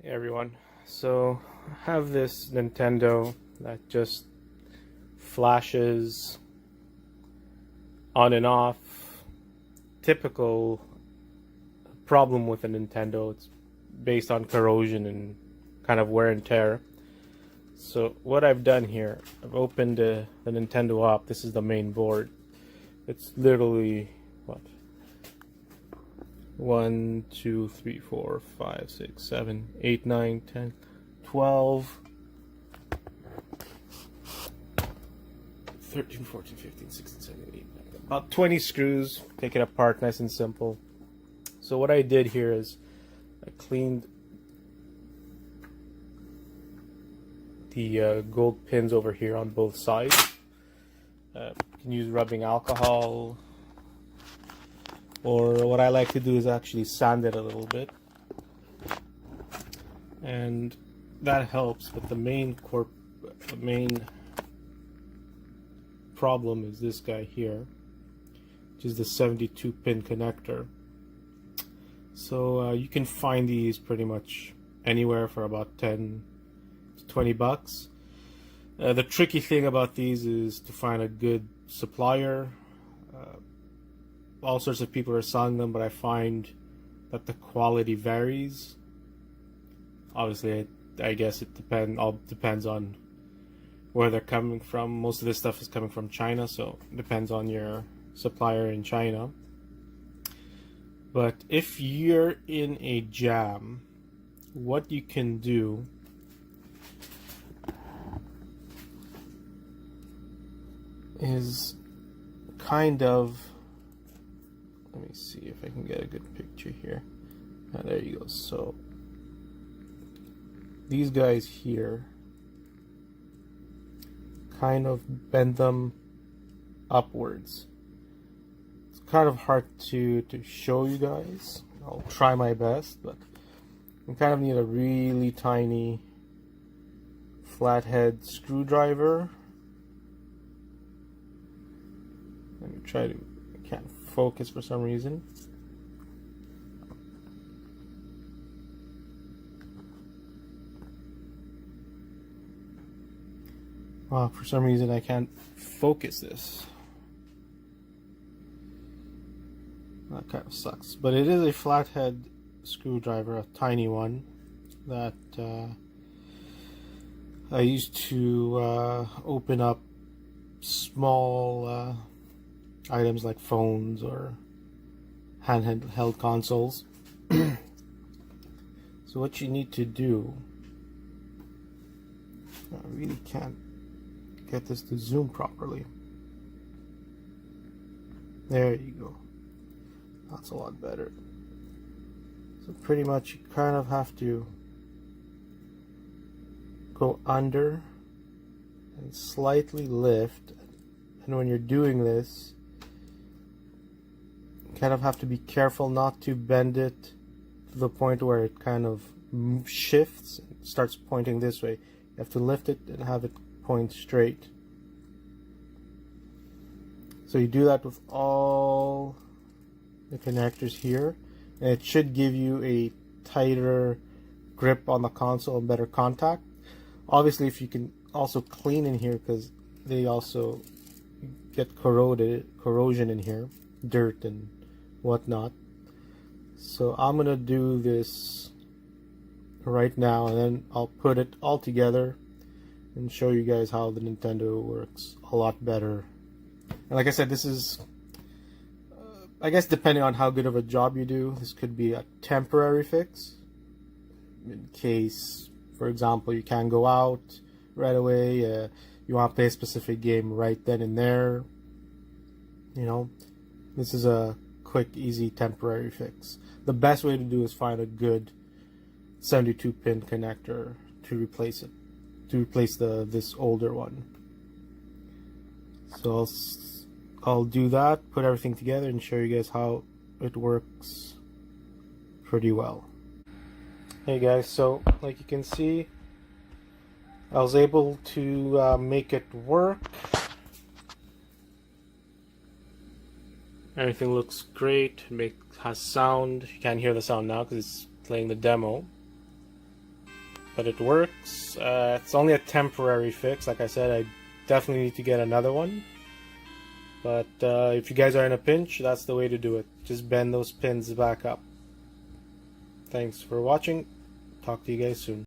Hey everyone, so I have this Nintendo that just flashes on and off. Typical problem with a Nintendo. It's based on corrosion and kind of wear and tear. So what I've done here, I've opened the Nintendo up. This is the main board. It's literally what? 1, 2, 3, 4, 5, 6, 7, 8, 9, 10, 12, 13, 14, 15, 16, 17, 18, 19. About 20 screws. Take it apart nice and simple. So what I did here is I cleaned the gold pins over here on both sides. You can use rubbing alcohol, or what I like to do is actually sand it a little bit, and that helps. But the main problem is this guy here, which is the 72 pin connector. So you can find these pretty much anywhere for about 10 to 20 bucks. The tricky thing about these is to find a good supplier. All sorts of people are selling them, but I find that the quality varies. Obviously, I guess it depends on where they're coming from. Most of this stuff is coming from China, so it depends on your supplier in China. But if you're in a jam, what you can do is kind of, let me see if I can get a good picture here. There you go. So these guys here, kind of bend them upwards. It's kind of hard to show you guys. I'll try my best, but you kind of need a really tiny flathead screwdriver. Let me try to, I can't focus for some reason. For some reason I can't focus this. That kind of sucks. But it is a flathead screwdriver, a tiny one, that I used to open up small items like phones or handheld consoles. So what you need to do, I really can't get this to zoom properly. There you go. That's a lot better. So pretty much you kind of have to go under and slightly lift, and when you're doing this, you kind of have to be careful not to bend it to the point where it kind of shifts and starts pointing this way. You have to lift it and have it point straight. So you do that with all the connectors here, and it should give you a tighter grip on the console and better contact. Obviously, if you can also clean in here, because they also get corrosion in here, dirt and whatnot. So I'm gonna do this right now, and then I'll put it all together and show you guys how the Nintendo works a lot better. And like I said, this is, I guess depending on how good of a job you do, this could be a temporary fix. In case, for example, you can't go out right away, you want to play a specific game right then and there. You know, this is a quick, easy, temporary fix. The best way to do is find a good 72 pin connector to replace it, to replace this older one. So I'll do that, put everything together, and show you guys how it works pretty well. Hey guys, so like you can see, I was able to make it work. Everything looks great. Has sound. You can't hear the sound now because it's playing the demo. but it works. It's only a temporary fix. Like I said, I definitely need to get another one. But if you guys are in a pinch, that's the way to do it. Just bend those pins back up. Thanks for watching. Talk to you guys soon.